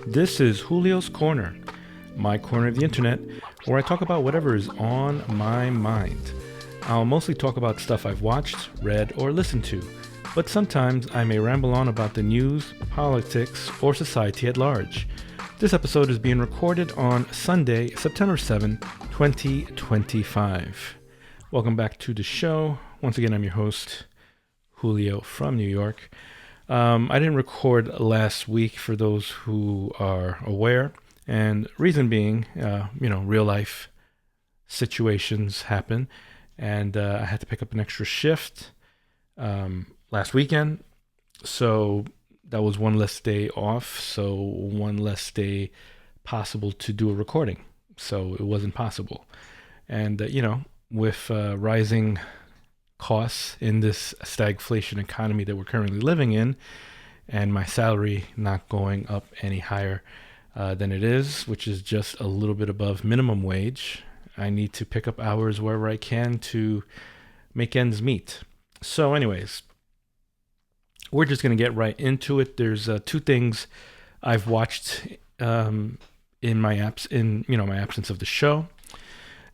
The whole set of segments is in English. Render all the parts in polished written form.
This is Julio's Corner, my corner of the internet, where I talk about whatever is on my mind. I'll mostly talk about stuff I've watched, read, or listened to, but sometimes I may ramble on about the news, politics, or society at large. This episode is being recorded on Sunday, September 7, 2025. Welcome back to the show. Once again, I'm your host, Julio from New York. I didn't record last week for those who are aware, and reason being, real life situations happen, and I had to pick up an extra shift last weekend, so that was one less day off, so one less day possible to do a recording, so it wasn't possible. And, with rising costs in this stagflation economy that we're currently living in, and my salary not going up any higher than it is, which is just a little bit above minimum wage, I need to pick up hours wherever I can to make ends meet. So anyways, we're just going to get right into it. There's two things I've watched in my absence of the show.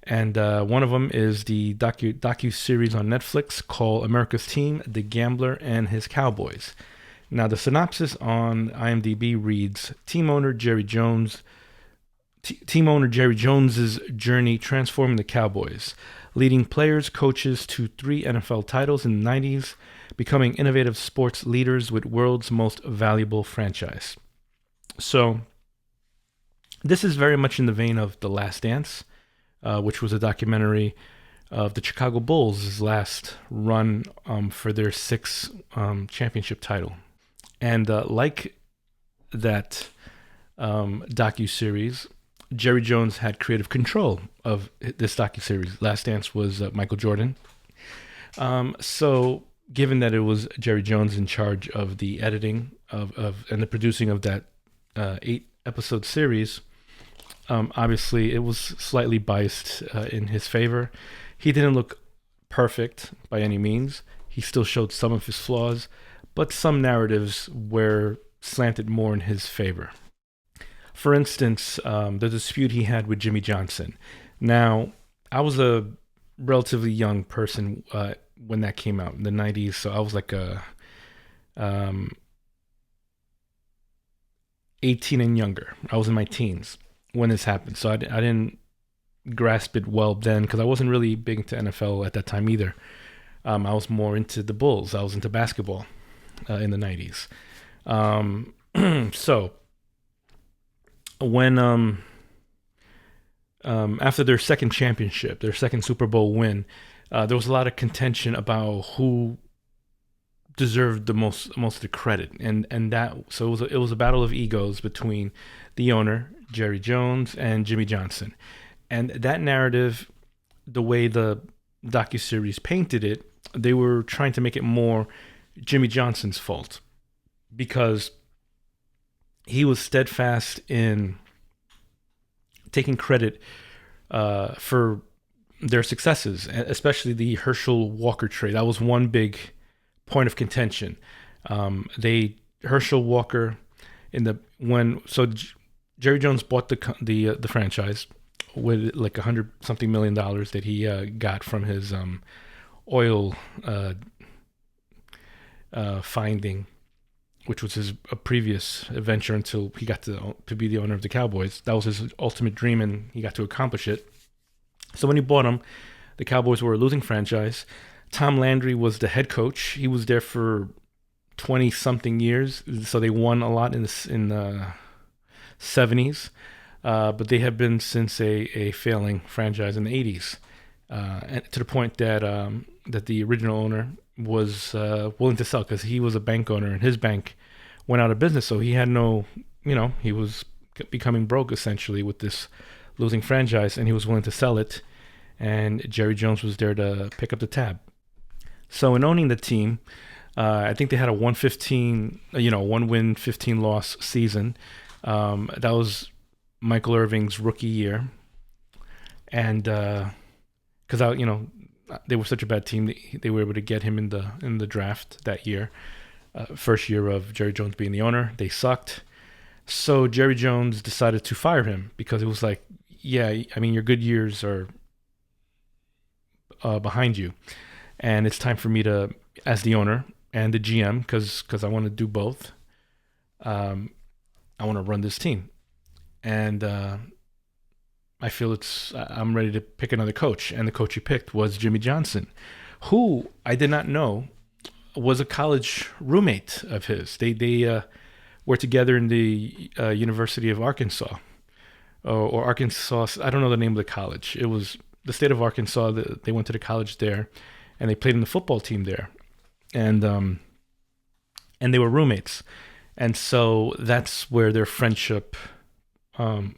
And one of them is the docu-series on Netflix called America's Team, The Gambler and His Cowboys. Now, the synopsis on IMDb reads, Team owner Jerry Jones's journey transforming the Cowboys, leading players, coaches to 3 NFL titles in the 90s, becoming innovative sports leaders with world's most valuable franchise. So, this is very much in the vein of The Last Dance, which was a documentary of the Chicago Bulls' last run for their 6th championship title. And like that docuseries, Jerry Jones had creative control of this docuseries. Last Dance was Michael Jordan. So given that it was Jerry Jones in charge of the editing of and the producing of that 8-episode series, obviously, it was slightly biased in his favor. He didn't look perfect by any means. He still showed some of his flaws, but some narratives were slanted more in his favor. For instance, the dispute he had with Jimmy Johnson. Now, I was a relatively young person when that came out in the 90s, so I was like 18 and younger. I was in my teens when this happened, so I didn't grasp it well then because I wasn't really big into NFL at that time either. I was more into the Bulls. I was into basketball in the 90s. So when after their second championship, their second Super Bowl win, there was a lot of contention about who deserved the most of the credit, and that so it was a battle of egos between the owner Jerry Jones and Jimmy Johnson. And that narrative, the way the docuseries painted it, they were trying to make it more Jimmy Johnson's fault because he was steadfast in taking credit for their successes, especially the Herschel Walker trade. That was one big point of contention. Herschel Walker Jerry Jones bought the franchise with like $100-something million that he got from his oil finding, which was his previous venture until he got to be the owner of the Cowboys. That was his ultimate dream, and he got to accomplish it. So when he bought them, the Cowboys were a losing franchise. Tom Landry was the head coach. He was there for 20-something years, so they won a lot in the 70s, but they have been since a failing franchise in the 80s, and to the point that that the original owner was willing to sell because he was a bank owner and his bank went out of business, so he had he was becoming broke essentially with this losing franchise, and he was willing to sell it, and Jerry Jones was there to pick up the tab. So in owning the team, I think they had a 1-15, 1-win, 15-loss season. That was Michael Irving's rookie year, and because they were such a bad team, they were able to get him in the draft that year. First year of Jerry Jones being the owner, they sucked. So Jerry Jones decided to fire him because it was like, yeah, I mean, your good years are behind you, and it's time for me to, as the owner and the GM, because I want to do both. Um, I want to run this team, and I feel I'm ready to pick another coach. And the coach he picked was Jimmy Johnson, who I did not know was a college roommate of his. They were together in the University of Arkansas, or Arkansas. I don't know the name of the college. It was the state of Arkansas. They went to the college there, and they played in the football team there, and and they were roommates, and so that's where their friendship um,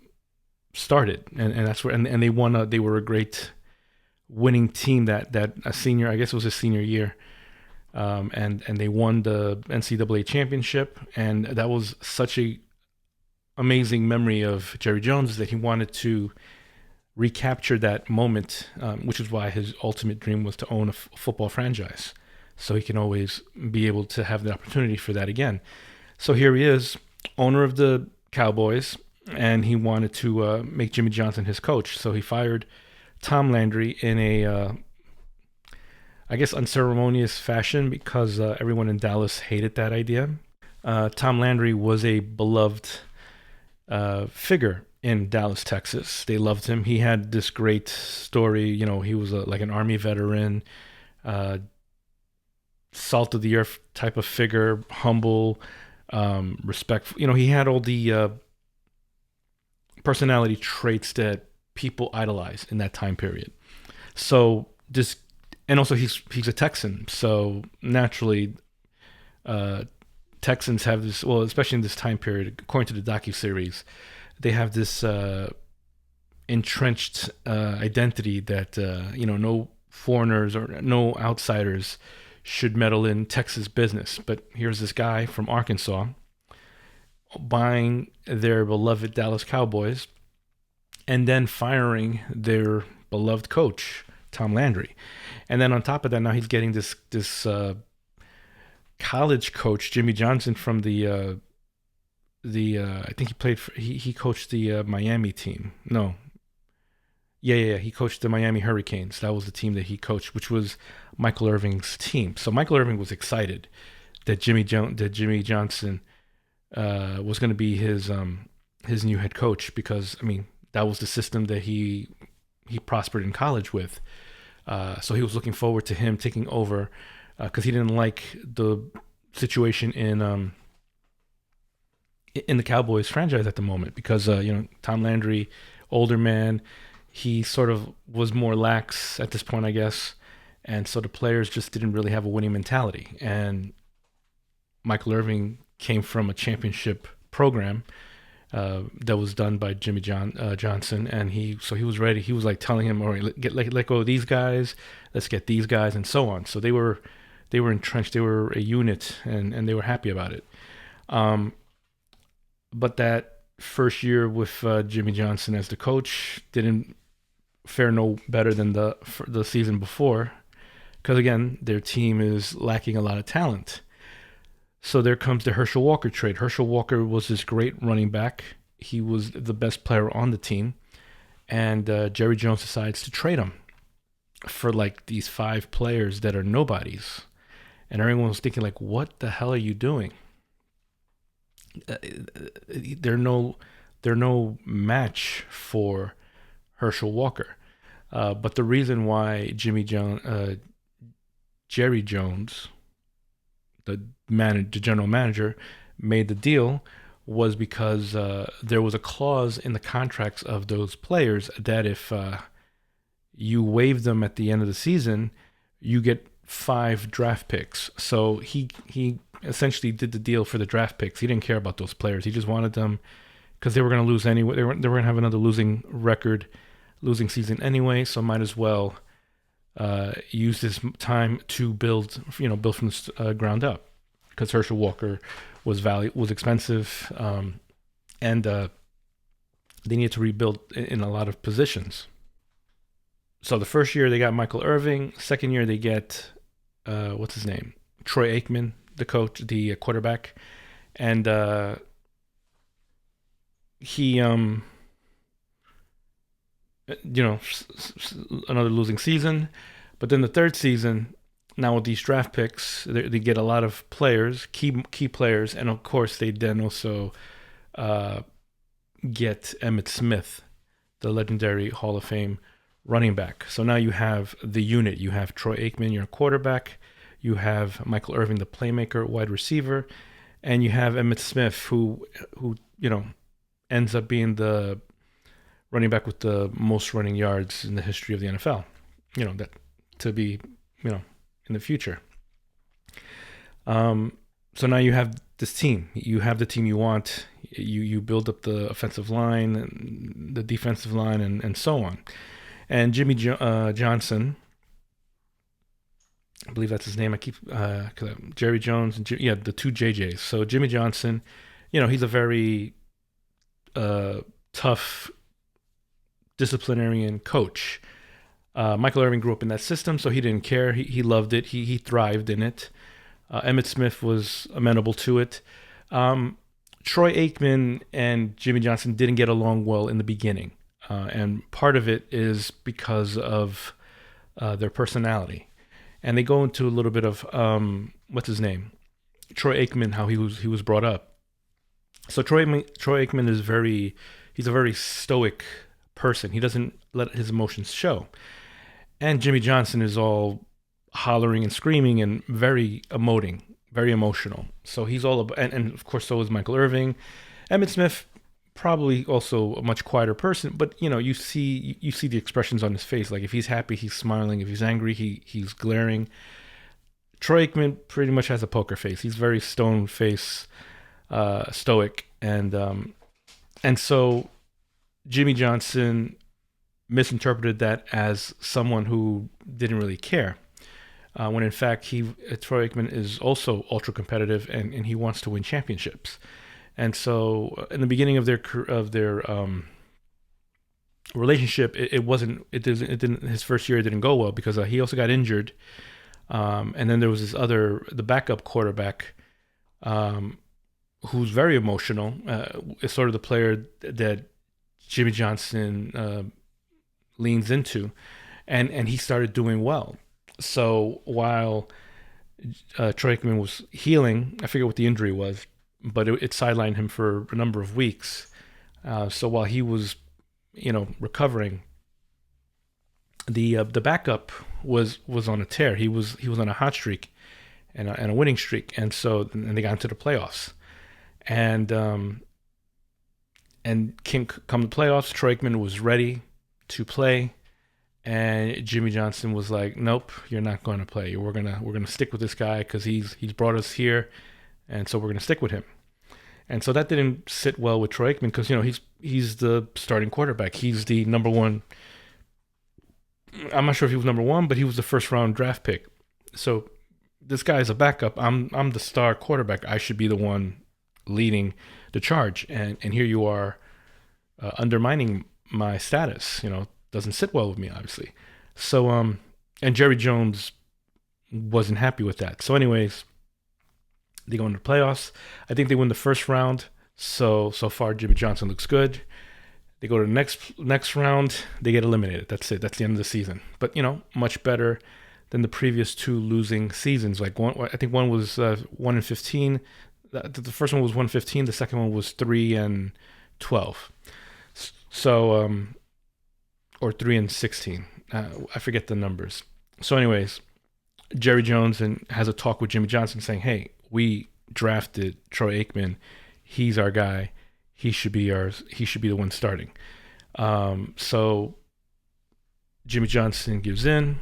started, and that's where and they won. They were a great winning team that a senior. I guess it was a senior year. And they won the NCAA championship, and that was such a amazing memory of Jerry Jones that he wanted to recapture that moment, which is why his ultimate dream was to own a football franchise, so he can always be able to have the opportunity for that again. So here he is, owner of the Cowboys, and he wanted to make Jimmy Johnson his coach. So he fired Tom Landry in a I guess unceremonious fashion because everyone in Dallas hated that idea. Tom Landry was a beloved figure in Dallas, Texas. They loved him. He had this great story. You know, he was like an Army veteran, uh, salt of the earth type of figure, humble, respectful. You know, he had all the personality traits that people idolized in that time period. So this, and also he's a Texan, so naturally, uh, Texans have this. Well, especially in this time period, according to the docu-series, they have this entrenched identity that no foreigners or no outsiders should meddle in Texas business. But here's this guy from Arkansas buying their beloved Dallas Cowboys and then firing their beloved coach, Tom Landry. And then on top of that, now he's getting this college coach, Jimmy Johnson, from the I think he coached the Miami team. No, yeah, he coached the Miami Hurricanes. That was the team that he coached, which was Michael Irving's team. So Michael Irving was excited that Jimmy Johnson was going to be his new head coach, because I mean that was the system that he prospered in college with. So he was looking forward to him taking over, because he didn't like the situation in the Cowboys franchise at the moment, because Tom Landry, older man, he sort of was more lax at this point, I guess, and so the players just didn't really have a winning mentality. And Michael Irving came from a championship program that was done by Jimmy Johnson, and he was ready. He was like telling him, "All right, let go of these guys, let's get these guys," and so on. So they were entrenched, they were a unit, and they were happy about it. But that first year with Jimmy Johnson as the coach didn't fare no better than the season before, because again, their team is lacking a lot of talent. So there comes the Herschel Walker trade. Herschel Walker was this great running back. He was the best player on the team, and Jerry Jones decides to trade him for like these 5 players that are nobodies, and everyone was thinking like, "What the hell are you doing?" They're no match for Herschel Walker. But the reason why Jerry Jones, the general manager, made the deal was because there was a clause in the contracts of those players that if you waive them at the end of the season, you get 5 draft picks. So he essentially did the deal for the draft picks. He didn't care about those players. He just wanted them because they were going to lose anyway. They were going to have another losing season anyway. So might as well use this time to build from the ground up, because Herschel Walker was expensive, and they needed to rebuild in a lot of positions. So the first year they got Michael Irving. Second year they get what's his name, Troy Aikman, the coach, the quarterback, and he another losing season. But then the third season, now with these draft picks, they get a lot of players, key players, and of course they then also uh, get Emmitt Smith, the legendary Hall of Fame running back. So now you have the unit. You have Troy Aikman, your quarterback. You have Michael Irvin, the playmaker, wide receiver, and you have Emmitt Smith, who ends up being the running back with the most running yards in the history of the NFL. That to be in the future. So now you have this team. You have the team you want. You build up the offensive line, and the defensive line, and so on. And Jimmy Johnson, I believe that's his name. I keep Jerry Jones and the two JJs. So Jimmy Johnson, he's a very tough disciplinarian coach. Michael Irvin grew up in that system, so he didn't care. He loved it. He thrived in it. Emmitt Smith was amenable to it. Troy Aikman and Jimmy Johnson didn't get along well in the beginning, and part of it is because of their personality. And they go into a little bit of what's his name, Troy Aikman, how he was brought up. So Troy Aikman he's a very stoic person. He doesn't let his emotions show. And Jimmy Johnson is all hollering and screaming and very emoting, very emotional. So he's all about, and of course so is Michael Irvin. Emmitt Smith, probably also a much quieter person, but you see the expressions on his face. Like if he's happy, he's smiling. If he's angry, he's glaring. Troy Aikman pretty much has a poker face. He's very stone face, stoic, and so Jimmy Johnson misinterpreted that as someone who didn't really care, when in fact Troy Aikman is also ultra competitive and he wants to win championships. And so in the beginning of their relationship, it didn't his first year it didn't go well because he also got injured, and then there was the backup quarterback, who's very emotional, is sort of the player that Jimmy Johnson leans into, and he started doing well. So while Troy Aikman was healing, I forget what the injury was, but it sidelined him for a number of weeks. So while he was, recovering, the backup was on a tear. He was on a hot streak and a winning streak, and they got into the playoffs, and come the playoffs, Troy Aikman was ready to play, and Jimmy Johnson was like, "Nope, you're not going to play. We're gonna stick with this guy because he's brought us here, and so we're gonna stick with him." And so that didn't sit well with Troy Aikman because he's the starting quarterback. He's the number one. I'm not sure if he was number one, but he was the first round draft pick. So this guy is a backup. I'm the star quarterback. I should be the one leading the charge, and here you are undermining my status. Doesn't sit well with me, obviously. So and Jerry Jones wasn't happy with that. So anyways, they go into the playoffs. I think they win the first round. So far Jimmy Johnson looks good. They go to the next round. They get eliminated. That's it. That's the end of the season. But much better than the previous two losing seasons. Like I think one was 1-15. The first one was 1-15. The second one was 3-12. So or 3-16. I forget the numbers. So anyways, Jerry Jones has a talk with Jimmy Johnson saying, "Hey, we drafted Troy Aikman. He's our guy. He should be ours. He should be the one starting." So Jimmy Johnson gives in.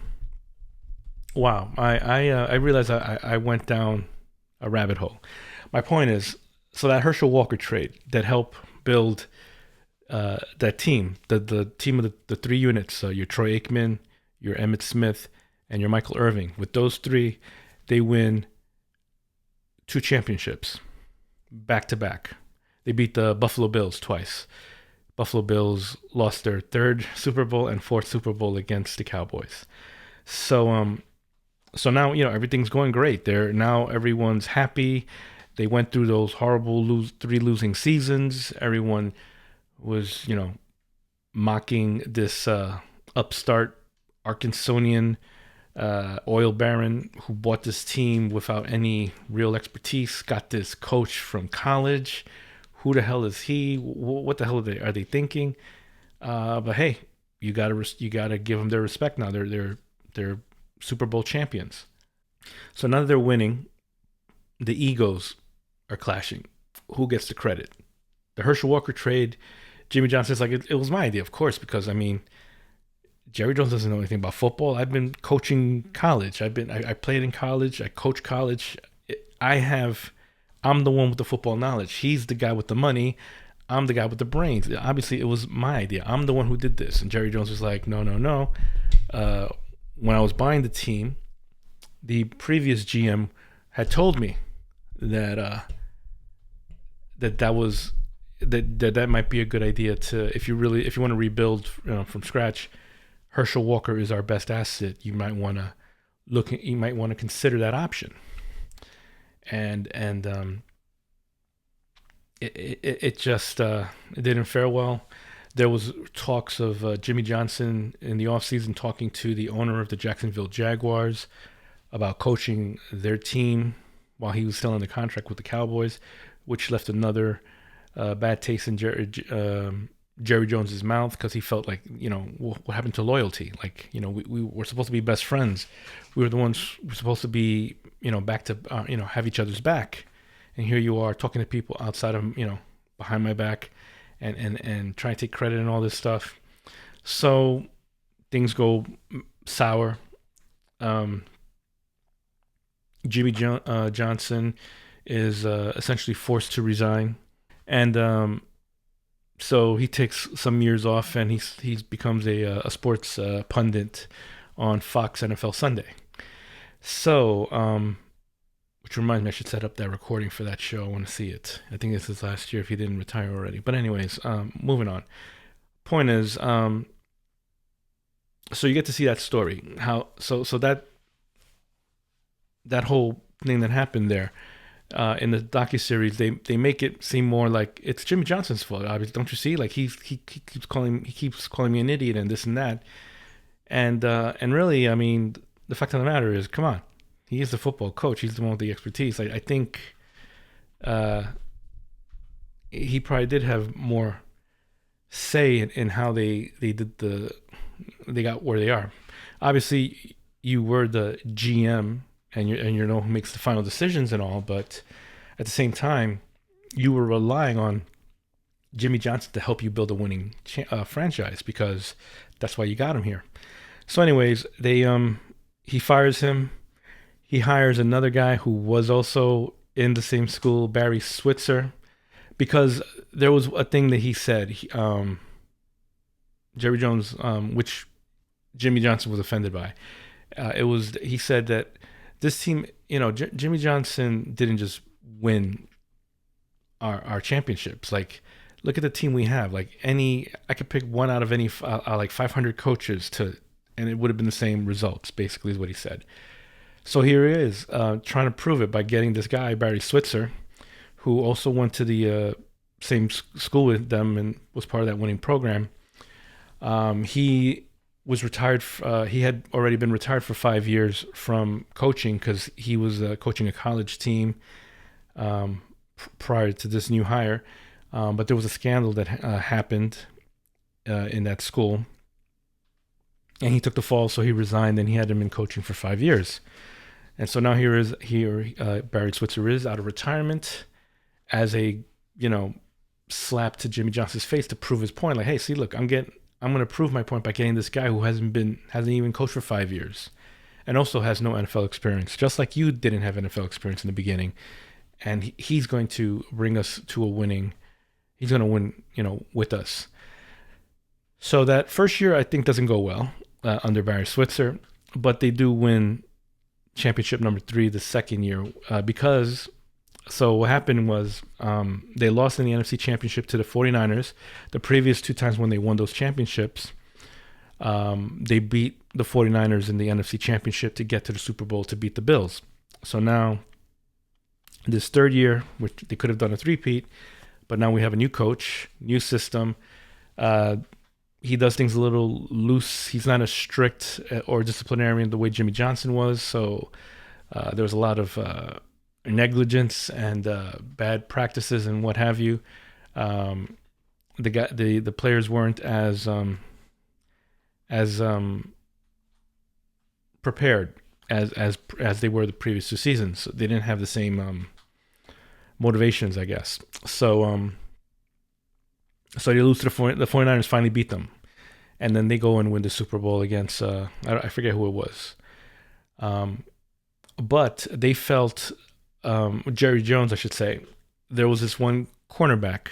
Wow, I realized I went down a rabbit hole. My point is, so that Herschel Walker trade that helped build that team, the team of the three units, your Troy Aikman, your Emmitt Smith, and your Michael Irvin. With those three, they win 2 championships back to back. They beat the Buffalo Bills twice. Buffalo Bills lost their 3rd Super Bowl and 4th Super Bowl against the Cowboys. So now everything's going great. Now everyone's happy. They went through those horrible 3 losing seasons. Everyone was, mocking this upstart Arkansanian oil baron who bought this team without any real expertise, got this coach from college. Who the hell is he? What the hell are they thinking? But hey, you gotta give them their respect now. They're Super Bowl champions. So now that they're winning, the egos are clashing. Who gets the credit? The Herschel Walker trade. Jimmy Johnson's like, it was my idea, of course, because I mean, Jerry Jones doesn't know anything about football. I've been coaching college. I played in college. I coach college. I have. I'm the one with the football knowledge. He's the guy with the money. I'm the guy with the brains. Obviously, it was my idea. I'm the one who did this. And Jerry Jones was like, no, no, no. When I was buying the team, the previous GM had told me that that might be a good idea to if you want to rebuild from scratch. Herschel Walker is our best asset. You might want to consider that option. And it just it didn't fare well. There was talks of Jimmy Johnson in the offseason talking to the owner of the Jacksonville Jaguars about coaching their team while he was still under contract with the Cowboys, which left another bad taste in Jerry Jones's mouth because he felt like, what happened to loyalty? Like, we were supposed to be best friends. We were the ones who were supposed to be, back to, have each other's back. And here you are talking to people outside of, behind my back and trying to take credit and all this stuff. So things go sour. Jimmy Johnson is essentially forced to resign. And so he takes some years off and he becomes a sports pundit on Fox NFL Sunday. So, which reminds me, I should set up that recording for that show. I want to see it. I think this is last year if he didn't retire already. But anyways, moving on. Point is, so you get to see that story. So that whole thing that happened there in the docuseries, they make it seem more like it's Jimmy Johnson's fault. Obviously, don't you see? Like he keeps calling me an idiot and this and that. And really, I mean, the fact of the matter is, come on. He is the football coach. He's the one with the expertise. I think he probably did have more say in how they got where they are. Obviously, you were the GM and you know who makes the final decisions and all, but at the same time, you were relying on Jimmy Johnson to help you build a winning franchise because that's why you got him here. So, anyways, he fires him. He hires another guy who was also in the same school, Barry Switzer, because there was a thing that he said, Jerry Jones, which Jimmy Johnson was offended by. He said that this team, Jimmy Johnson didn't just win our championships. Like, look at the team we have. Like I could pick one out of any like 500 coaches and it would have been the same results. Basically, is what he said. So here he is trying to prove it by getting this guy, Barry Switzer, who also went to the same school with them and was part of that winning program. He was retired. He had already been retired for 5 years from coaching because he was coaching a college team prior to this new hire. But there was a scandal that happened in that school. And he took the fall, so he resigned, and he hadn't been coaching for 5 years. And so now Barry Switzer is out of retirement as a, slap to Jimmy Johnson's face to prove his point. Like, hey, see, look, I'm going to prove my point by getting this guy who hasn't even coached for 5 years and also has no NFL experience, just like you didn't have NFL experience in the beginning. And he's going to bring us to he's going to win, with us. So that first year, I think, doesn't go well under Barry Switzer, but they do win championship number 3 the second year because so what happened was they lost in the NFC championship to the 49ers. The previous 2 times when they won those championships, they beat the 49ers in the NFC championship to get to the Super Bowl to beat the Bills. So now this third year, which they could have done a three-peat, But now we have a new coach, new system. Uh, he does things a little loose. He's not as strict or disciplinarian the way Jimmy Johnson was. So there was a lot of negligence and bad practices and what have you. Um, the players weren't as prepared as they were the previous 2 seasons. So they didn't have the same motivations, I guess. So they lose to the 49ers finally beat them. And then they go and win the Super Bowl against, I forget who it was. But they felt, Jerry Jones, I should say, there was this one cornerback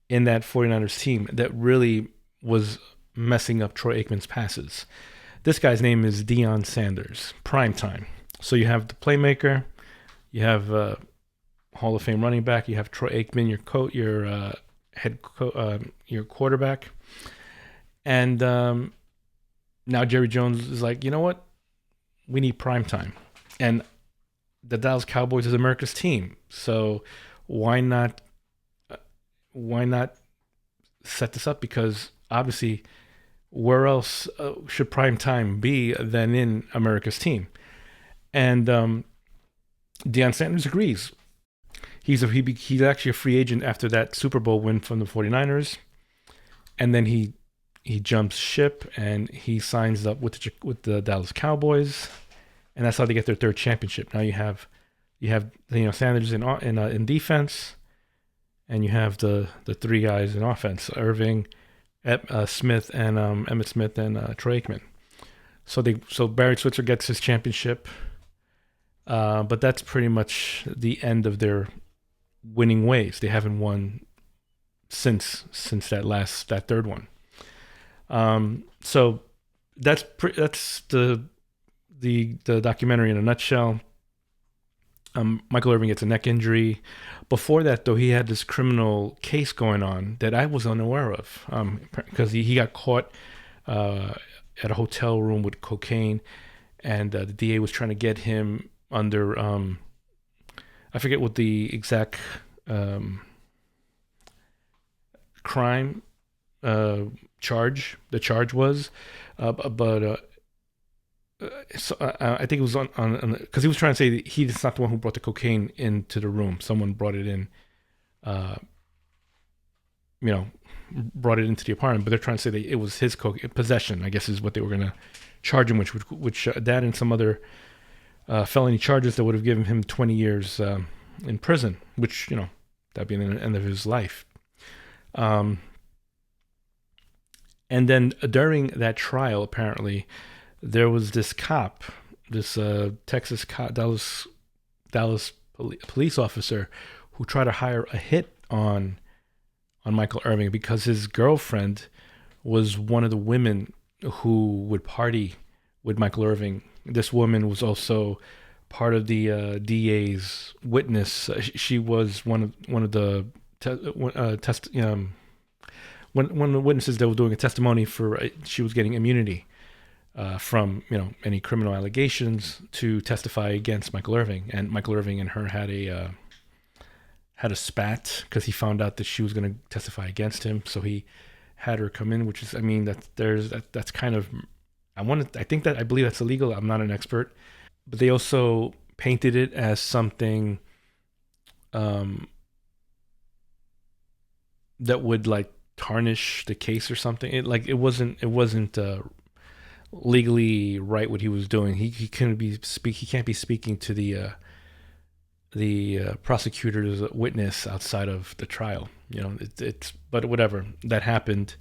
in that 49ers team that really was messing up Troy Aikman's passes. This guy's name is Deion Sanders, prime time. So you have the playmaker, you have Hall of Fame running back, you have Troy Aikman, your quarterback, and now Jerry Jones is like, you know what? We need prime time, and the Dallas Cowboys is America's team, so why not? Why not set this up? Because obviously, where else should prime time be than in America's team? And Deion Sanders agrees. He's actually a free agent after that Super Bowl win from the 49ers. And then he jumps ship and he signs up with the Dallas Cowboys. And that's how they get their third championship. Now you have Sanders in defense, and you have the three guys in offense: Irving, Smith, and Emmitt Smith, and Troy Aikman. So Barry Switzer gets his championship, but that's pretty much the end of their winning ways. They haven't won since that third one. So that's the documentary in a nutshell. Michael Irvin gets a neck injury. Before that, though, he had this criminal case going on that I was unaware of, because he got caught at a hotel room with cocaine, and the DA was trying to get him under, I forget what the exact crime charge was, but so I think it was on because he was trying to say that he's not the one who brought the cocaine into the room. Someone brought it in, brought it into the apartment. But they're trying to say that it was his possession, I guess, is what they were going to charge him, which that and some other felony charges that would have given him 20 years in prison, which that'd be the end of his life. And then during that trial, apparently, there was this cop, this Texas cop, Dallas police officer, who tried to hire a hit on Michael Irvin because his girlfriend was one of the women who would party with Michael Irvin. This woman was also part of the DA's witness. She was one of the one of the witnesses that was doing a testimony for. She was getting immunity from any criminal allegations to testify against Michael Irvin, and Michael Irvin and her had a spat because he found out that she was going to testify against him, so he had her come in, which is, that's kind of, I believe that's illegal. I'm not an expert, but they also painted it as something that would like tarnish the case or something. It wasn't legally right what he was doing. He can't be speaking to the prosecutor's witness outside of the trial. But whatever, that happened.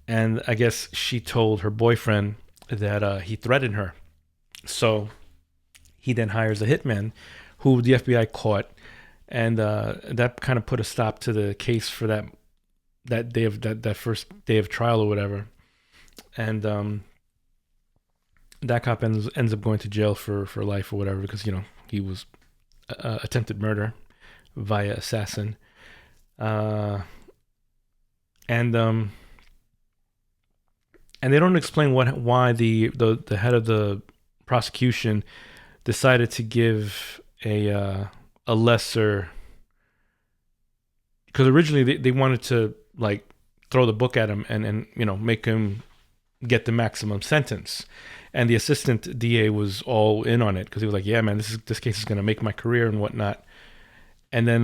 And I guess she told her boyfriend that he threatened her. So he then hires a hitman who the FBI caught, and that kind of put a stop to the case for that day of that first day of trial or whatever. And that cop ends up going to jail for life or whatever, because he was attempted murder via assassin. And they don't explain why the head of the prosecution decided to give a lesser because originally they wanted to like throw the book at him and make him get the maximum sentence. And the assistant DA was all in on it because he was like, "Yeah, man, this case is going to make my career and whatnot." And then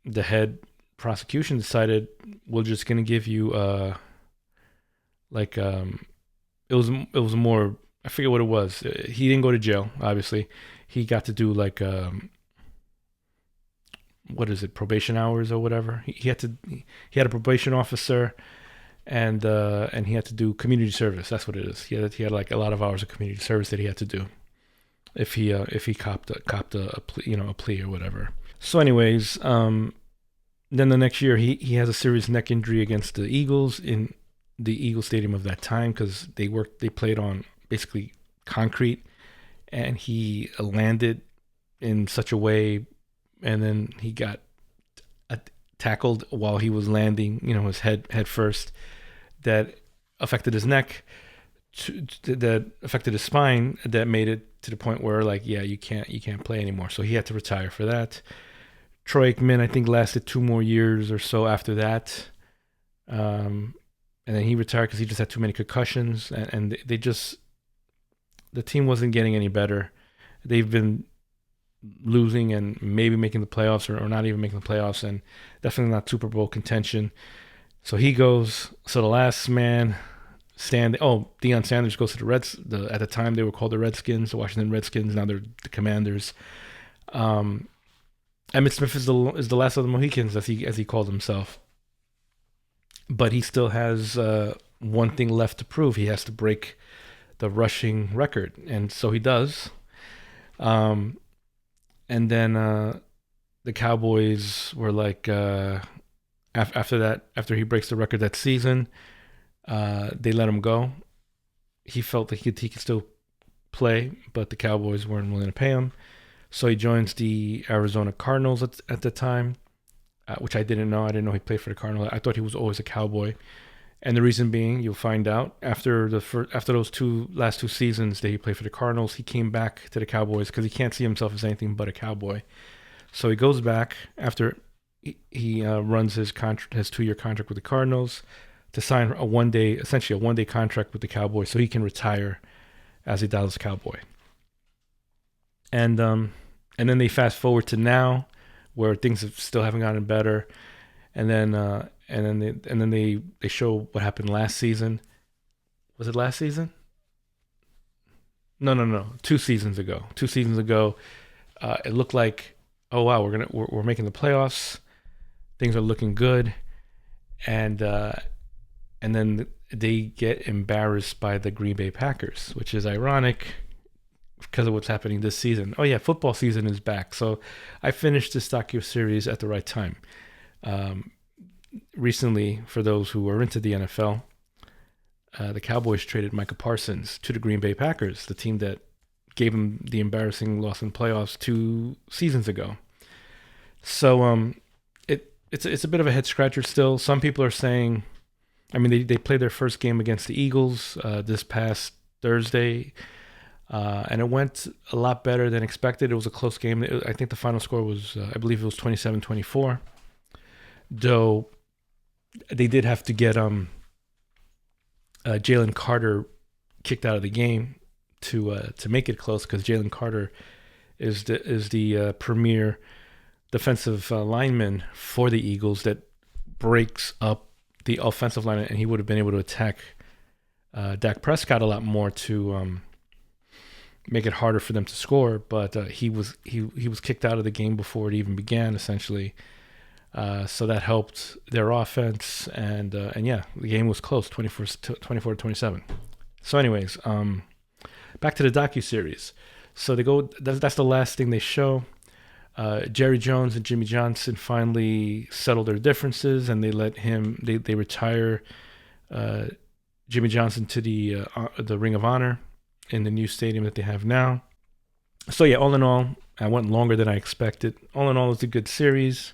the head prosecution decided we're just going to give you like it was more, I forget what it was. He didn't go to jail, obviously. He got to do like what is it, probation hours or whatever. He had a probation officer, and he had to do community service. That's what it is. He had like a lot of hours of community service that he had to do if he copped a plea or whatever. So anyways, then the next year he has a serious neck injury against the Eagles in the Eagles stadium of that time because they played on basically concrete, and he landed in such a way, and then he got tackled while he was landing, his head first, that affected his neck, that affected his spine, that made it to the point where like, yeah, you can't play anymore. So he had to retire for that. Troy Aikman, I think, lasted 2 more years or so after that. And then he retired because he just had too many concussions, and the team wasn't getting any better. They've been losing and maybe making the playoffs or not even making the playoffs, and definitely not Super Bowl contention. So he goes. So the last man standing. Oh, Deion Sanders goes to the Reds. At the time they were called the Redskins, the Washington Redskins. Now they're the Commanders. Emmitt Smith is the last of the Mohicans, as he called himself. But he still has one thing left to prove. He has to break the rushing record, and so he does. And then the Cowboys were like, after he breaks the record that season, they let him go. He felt that he could still play, but the Cowboys weren't willing to pay him. So he joins the Arizona Cardinals at the time, which I didn't know. I didn't know he played for the Cardinals. I thought he was always a Cowboy. And the reason being, you'll find out, after those last two seasons that he played for the Cardinals, he came back to the Cowboys because he can't see himself as anything but a Cowboy. So he goes back after he runs his 2-year contract with the Cardinals to sign essentially a one-day contract with the Cowboys so he can retire as a Dallas Cowboy. And then they fast forward to now, where things still haven't gotten better, and then they show what happened last season. Was it last season? No. 2 seasons ago. 2 seasons ago, it looked like, oh wow, we're making the playoffs. Things are looking good, and then they get embarrassed by the Green Bay Packers, which is ironic because of what's happening this season. Oh yeah, football season is back. So I finished this docu-series at the right time. Recently, for those who are into the NFL, the Cowboys traded Micah Parsons to the Green Bay Packers, the team that gave him the embarrassing loss in playoffs 2 seasons ago. So it's a bit of a head scratcher still. Some people are saying, I mean, they played their first game against the Eagles this past Thursday, and it went a lot better than expected. It was a close game. I think the final score was, I believe it was 27-24. Though they did have to get Jalen Carter kicked out of the game to make it close, because Jalen Carter is the premier defensive lineman for the Eagles that breaks up the offensive line, and he would have been able to attack Dak Prescott a lot more to make it harder for them to score. But he was kicked out of the game before it even began, essentially. So that helped their offense, and yeah, the game was close, 24-27. So anyways, back to the docuseries. So they go. That's the last thing they show. Jerry Jones and Jimmy Johnson finally settle their differences, and they let him. They retire Jimmy Johnson to the Ring of Honor in the new stadium that they have now. So yeah, all in all, I went longer than I expected. All in all, it's a good series.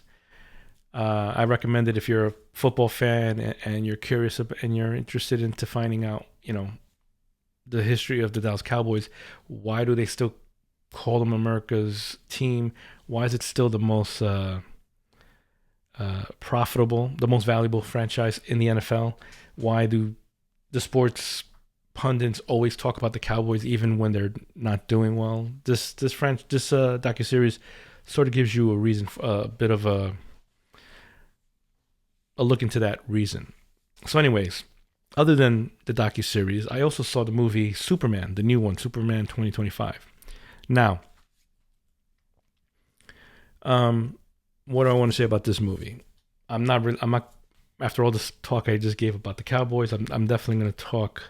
I recommend it if you're a football fan and you're curious and you're interested into finding out, the history of the Dallas Cowboys. Why do they still call them America's team? Why is it still the most profitable, the most valuable franchise in the NFL? Why do the sports pundits always talk about the Cowboys even when they're not doing well? This docuseries sort of gives you a reason, a bit of a look into that reason. So, anyways, other than the docuseries, I also saw the movie Superman, the new one, Superman 2025. Now, what do I want to say about this movie? I'm not. After all this talk I just gave about the Cowboys, I'm definitely going to talk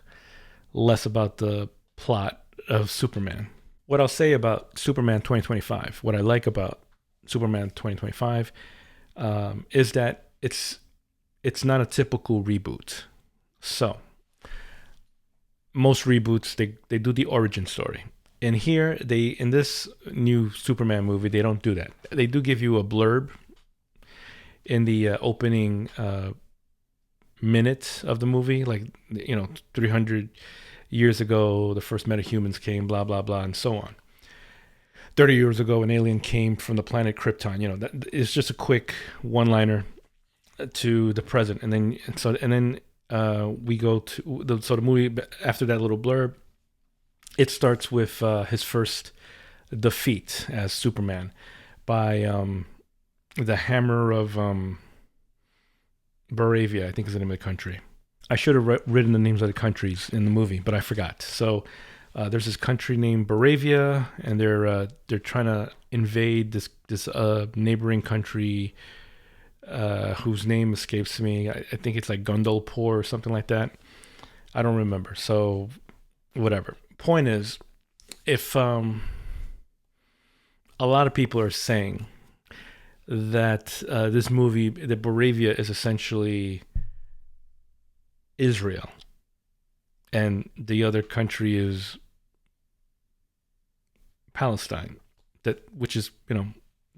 less about the plot of Superman. What I'll say about Superman 2025, what I like about Superman 2025, is that it's not a typical reboot. So most reboots they do the origin story. And here in this new Superman movie, they don't do that. They do give you a blurb in the opening minute of the movie, like 300 years ago the first metahumans came, blah blah blah, and so on. 30 years ago an alien came from the planet Krypton. That it's just a quick one-liner to the present, and then we go to the movie after that little blurb. It starts with his first defeat as Superman by the Hammer of Baravia, I think is the name of the country. I should have written the names of the countries in the movie, but I forgot. So there's this country named Baravia, and they're trying to invade this neighboring country whose name escapes me. I think it's like Gundalpur or something like that. I don't remember. So whatever. Point is, if a lot of people are saying that this movie, that Baravia is essentially Israel, and the other country is Palestine, which is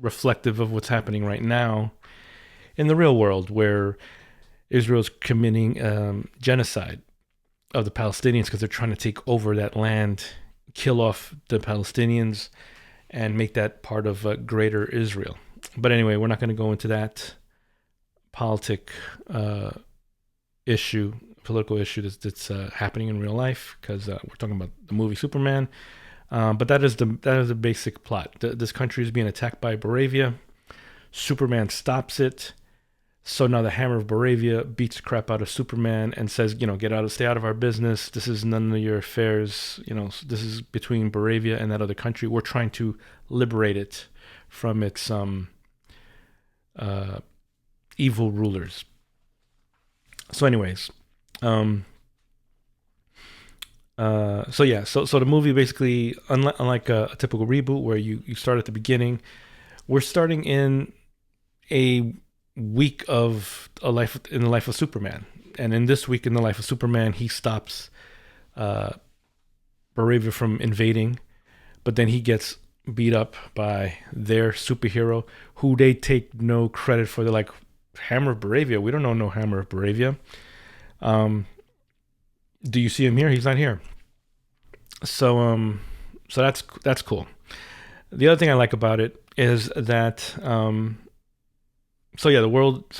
reflective of what's happening right now in the real world, where Israel's committing genocide of the Palestinians because they're trying to take over that land, kill off the Palestinians, and make that part of greater Israel. But anyway, we're not going to go into that political issue that's happening in real life, because we're talking about the movie Superman. But that is the basic plot. This country is being attacked by Baravia. Superman stops it. So now the Hammer of Baravia beats the crap out of Superman and says, stay out of our business. This is none of your affairs. This is between Baravia and that other country. We're trying to liberate it from its evil rulers. So anyways, so the movie basically, unlike a typical reboot where you start at the beginning, we're starting in a week of the life of Superman. And in this week in the life of Superman, he stops Baravia from invading, but then he gets beat up by their superhero, who they take no credit for. They're like, Hammer of Baravia? We don't know no Hammer of Baravia. Do you see him here? He's not here. So that's cool. The other thing I like about it is that so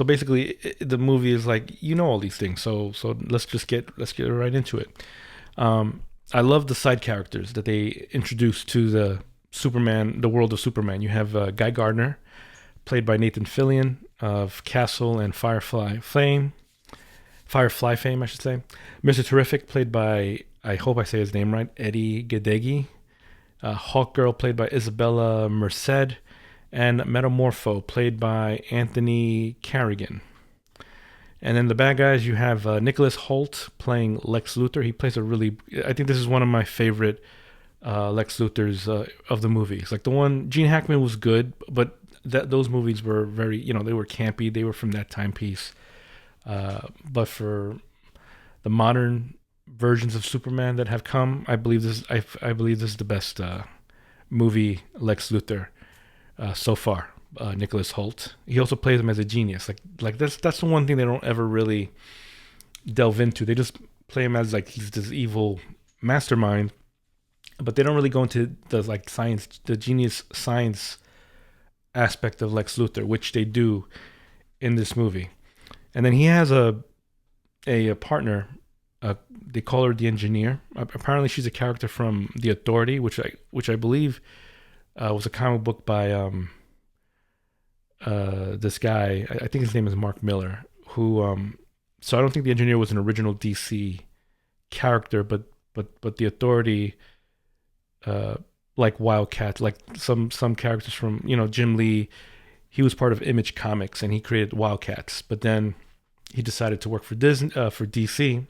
basically the movie is like, all these things. So let's get right into it. I love the side characters that they introduced to the world of Superman. You have Guy Gardner, played by Nathan Fillion of Castle and Firefly fame, I should say. Mr. Terrific, played by, I hope I say his name right, Eddie Gadegi. Hawkgirl, played by Isabella Merced. And Metamorpho, played by Anthony Carrigan. And then the bad guys, you have Nicholas Hoult playing Lex Luthor. He plays I think this is one of my favorite Lex Luthors of the movies. Like the one, Gene Hackman was good, but those movies were very, they were campy. They were from that timepiece. But for the modern versions of Superman that have come, I believe this is the best movie Lex Luthor so far. Nicholas Hoult. He also plays him as a genius. Like that's the one thing they don't ever really delve into. They just play him as like he's this evil mastermind, but they don't really go into the genius science aspect of Lex Luthor, which they do in this movie. And then he has a partner. They call her the Engineer. Apparently, she's a character from The Authority, which I believe was a comic book by this guy. I think his name is Mark Miller. Who so I don't think the Engineer was an original DC character, but the Authority, like Wildcat, like some characters from Jim Lee. He was part of Image Comics and he created Wildcats, but then he decided to work for Disney, for DC.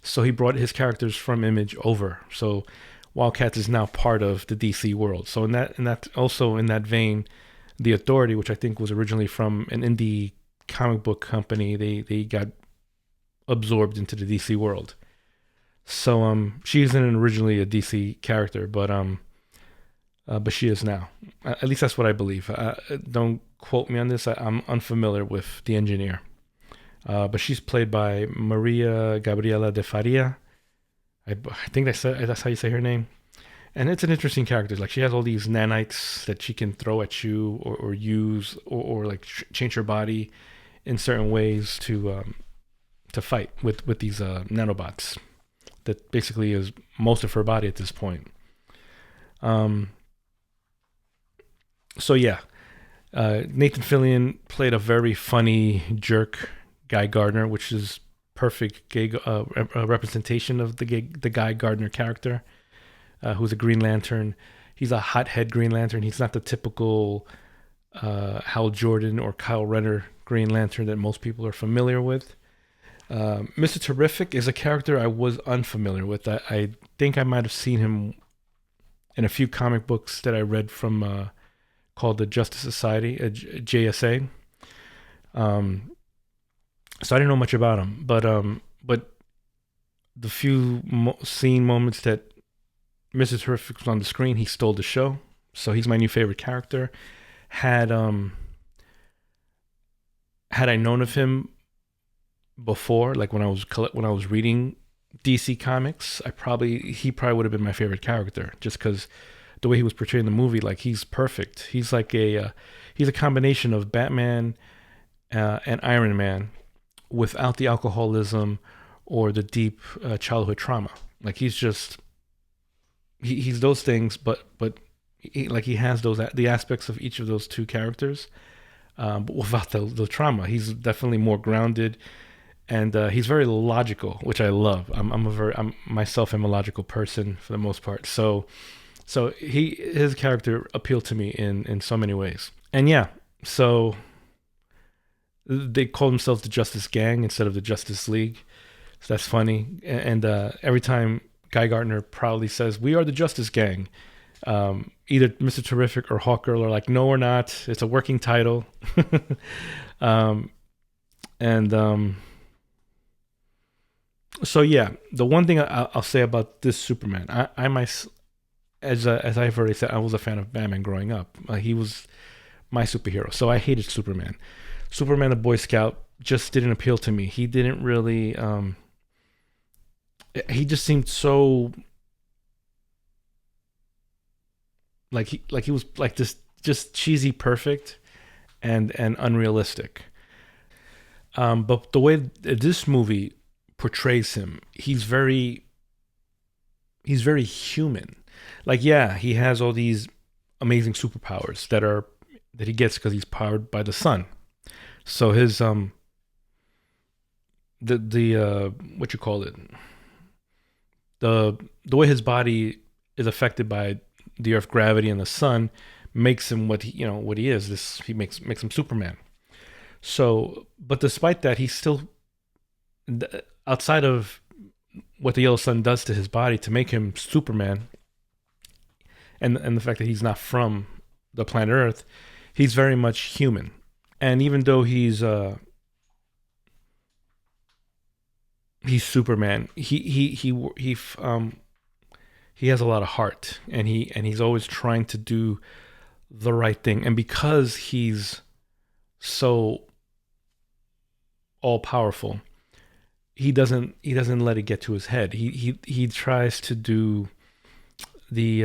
So he brought his characters from Image over. So Wildcats is now part of the DC world. So in that also in that vein, The Authority, which I think was originally from an indie comic book company, they got absorbed into the DC world. So she isn't originally a DC character, but she is now. At least that's what I believe. Don't quote me on this. I'm unfamiliar with the Engineer. But she's played by Maria Gabriela de Faria. I think that's how you say her name. And it's an interesting character. Like she has all these nanites that she can throw at you or use or like change her body in certain ways to fight with these nanobots. That basically is most of her body at this point. So yeah, Nathan Fillion played a very funny jerk, Guy Gardner, which is perfect gay representation of the Guy Gardner character, who's a Green Lantern. He's a hothead Green Lantern. He's not the typical Hal Jordan or Kyle Renner Green Lantern that most people are familiar with. Mr. Terrific is a character I was unfamiliar with. I think I might have seen him in a few comic books that I read from called the Justice Society, JSA. So I didn't know much about him, but the few scene moments that Mr. Terrific was on the screen, he stole the show. So he's my new favorite character. Had I known of him before, like when I was reading DC comics, he probably would have been my favorite character, just because the way he was portrayed in the movie, like he's perfect. He's like he's a combination of Batman and Iron Man without the alcoholism or the deep childhood trauma. Like he's just he's those things, but he has the aspects of each of those two characters, but without the trauma. He's definitely more grounded. And he's very logical, which I love. I'm myself am a logical person for the most part. So his character appealed to me in so many ways. And yeah, so they call themselves the Justice Gang instead of the Justice League. So that's funny. And every time Guy Gardner proudly says, "We are the Justice Gang," either Mr. Terrific or Hawkgirl are like, "No, we're not. It's a working title." So yeah, the one thing I'll say about this Superman, as I've already said, I was a fan of Batman growing up. He was my superhero, so I hated Superman. Superman the Boy Scout just didn't appeal to me. He didn't really. He just seemed so like he was like this just cheesy perfect and unrealistic. But the way this movie portrays him, he's very human. Like, yeah, he has all these amazing superpowers that he gets because he's powered by the sun. So his what you call it, the way his body is affected by the Earth's gravity and the sun makes him what he is. He makes him Superman. So, but despite that, he's still outside of what the yellow sun does to his body to make him Superman, and the fact that he's not from the planet Earth, he's very much human. And even though he's Superman, he has a lot of heart, and he's always trying to do the right thing. And because he's so all powerful, he doesn't let it get to his head. He tries to do the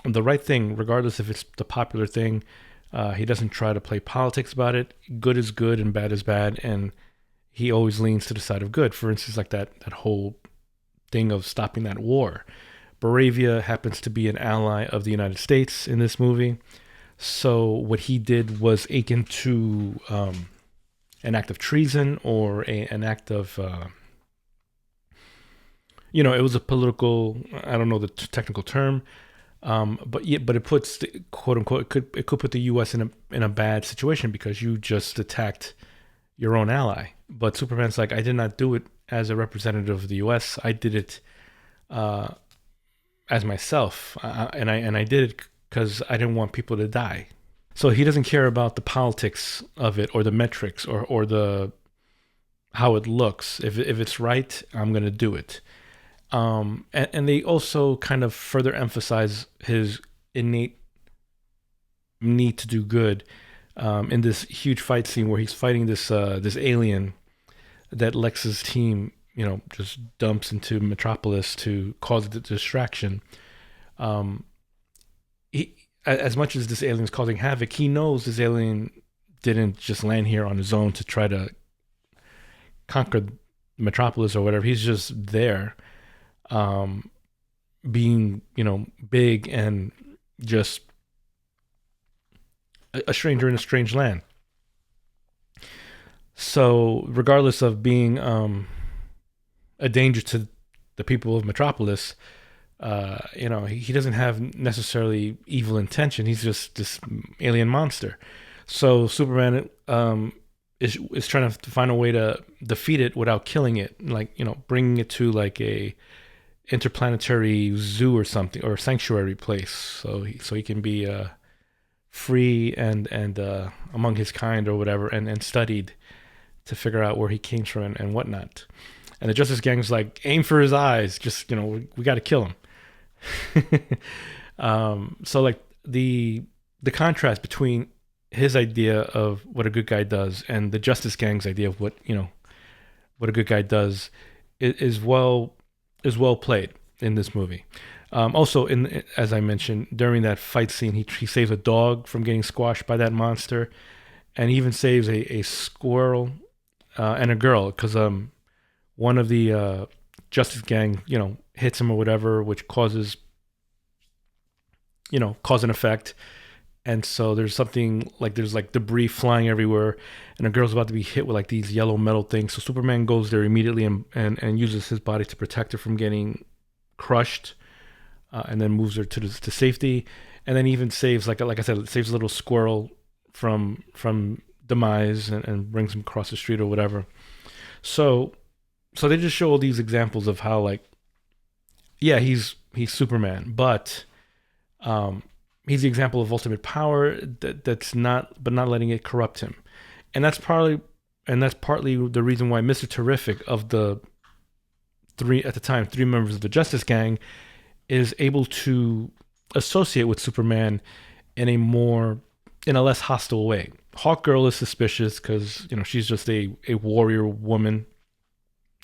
right thing, regardless if it's the popular thing He doesn't try to play politics about it. Good is good and bad is bad, and he always leans to the side of good. For instance, like that whole thing of stopping that war. Moravia happens to be an ally of the United States in this movie. So what he did was akin to an act of treason or an act of, it was a political. I don't know the technical term, but it puts the, quote unquote it could put the U.S. in a bad situation because you just attacked your own ally. But Superman's like, I did not do it as a representative of the U.S. I did it uh, as myself, and I did it because I didn't want people to die. So he doesn't care about the politics of it or the metrics or the how it looks. If it's right, I'm gonna do it. And they also kind of further emphasize his innate need to do good in this huge fight scene where he's fighting this alien that Lex's team, just dumps into Metropolis to cause the distraction. Um, he, as much as this alien is causing havoc, he knows this alien didn't just land here on his own to try to conquer Metropolis or whatever. He's just there, um, being big and just a stranger in a strange land. So regardless of being a danger to the people of Metropolis, he doesn't have necessarily evil intention. He's just this alien monster. So Superman is trying to find a way to defeat it without killing it, like bringing it to like a interplanetary zoo or something or sanctuary place, so he can be free and among his kind or whatever, and studied to figure out where he came from and whatnot. And the Justice Gang's like, aim for his eyes, just we got to kill him. So like the contrast between his idea of what a good guy does and the Justice Gang's idea of what a good guy does is well played in this movie. Also, as I mentioned, during that fight scene, he saves a dog from getting squashed by that monster, and he even saves a squirrel and a girl because one of the Justice Gang hits him or whatever, which causes cause and effect. And so there's like debris flying everywhere, and a girl's about to be hit with like these yellow metal things. So Superman goes there immediately and uses his body to protect her from getting crushed, and then moves her to safety, and then even saves like I said, saves a little squirrel from demise and brings him across the street or whatever. So they just show all these examples of how like, yeah, he's Superman, but he's the example of ultimate power that's not letting it corrupt him, and that's partly the reason why Mr. Terrific, of the three members of the Justice Gang, is able to associate with Superman in a less hostile way. Hawkgirl is suspicious because she's just a warrior woman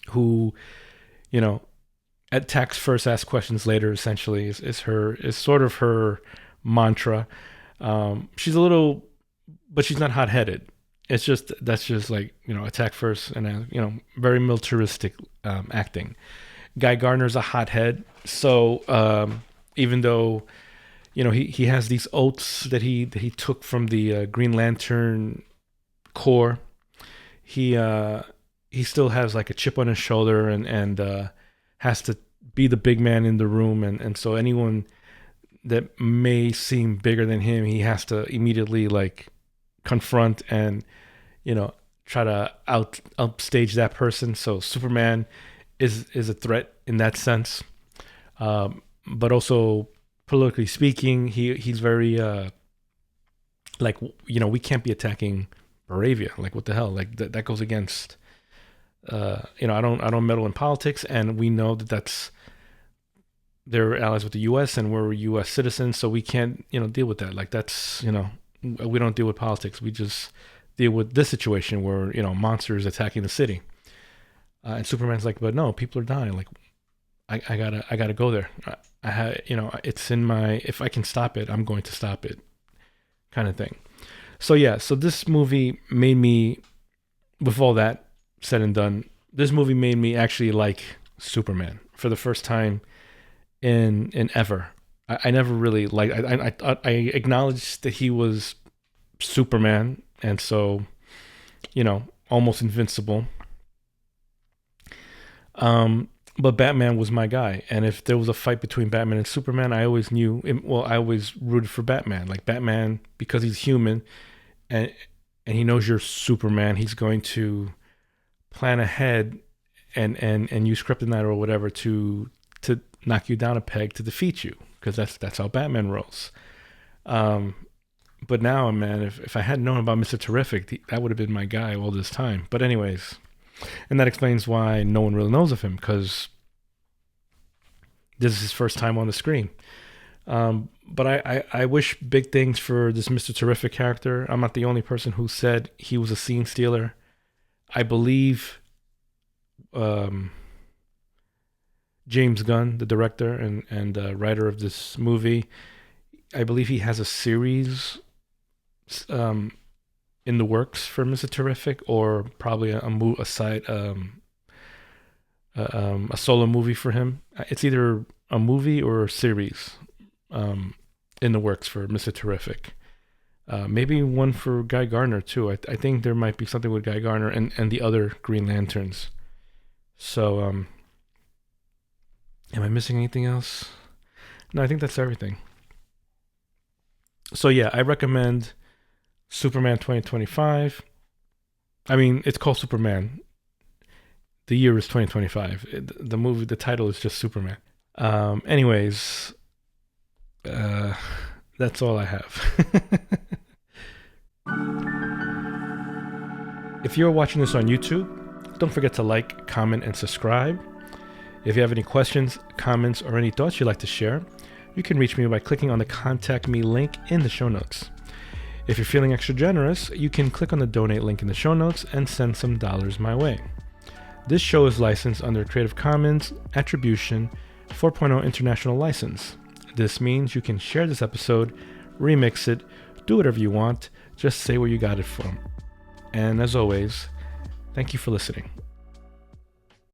who attacks first, asks questions later. Essentially, is sort of her mantra. She's a little, but she's not hot-headed. That's just like attack first, and very militaristic acting. Guy Gardner's a hothead, so even though he has these oaths that he took from the Green Lantern Corps, he still has like a chip on his shoulder and has to be the big man in the room, and so anyone that may seem bigger than him, he has to immediately like confront and try to upstage that person. So Superman is a threat in that sense, but also politically speaking, he's very like we can't be attacking Moravia. Like what the hell? Like that goes against I don't meddle in politics, and we know that's they're allies with the U.S. and we're U.S. citizens, so we can't deal with that. Like that's we don't deal with politics. We just deal with this situation where monsters attacking the city. And Superman's like, but no, people are dying. Like I gotta go there. It's in my, if I can stop it, I'm going to stop it, kind of thing. So this movie made me, with all that said and done, this movie made me actually like Superman for the first time in ever. I never really liked. I acknowledged that he was Superman, and so almost invincible. But Batman was my guy, and if there was a fight between Batman and Superman, I always knew. Well, I always rooted for Batman. Like Batman, because he's human, and he knows you're Superman. He's going to plan ahead and use kryptonite or whatever to knock you down a peg to defeat you, because that's how Batman rolls. But now, man, if I had known about Mr. Terrific, that would have been my guy all this time. But anyways, and that explains why no one really knows of him, because this is his first time on the screen. But I wish big things for this Mr. Terrific character. I'm not the only person who said he was a scene stealer. I believe James Gunn, the director and writer of this movie, I believe he has a series in the works for Mr. Terrific, or probably a solo movie for him. It's either a movie or a series in the works for Mr. Terrific. Maybe one for Guy Gardner too. I think there might be something with Guy Gardner and the other Green Lanterns. So, am I missing anything else? No, I think that's everything. So yeah, I recommend Superman 2025. I mean, it's called Superman. The year is 2025. The movie, the title is just Superman. Anyways, that's all I have. If you're watching this on YouTube, don't forget to like, comment, and subscribe. If you have any questions, comments, or any thoughts you'd like to share, you can reach me by clicking on the Contact Me link in the show notes. If you're feeling extra generous, you can click on the donate link in the show notes and send some dollars my way. This show is licensed under Creative Commons Attribution 4.0 International License. This means you can share this episode, remix it, do whatever you want, just say where you got it from. And as always, thank you for listening.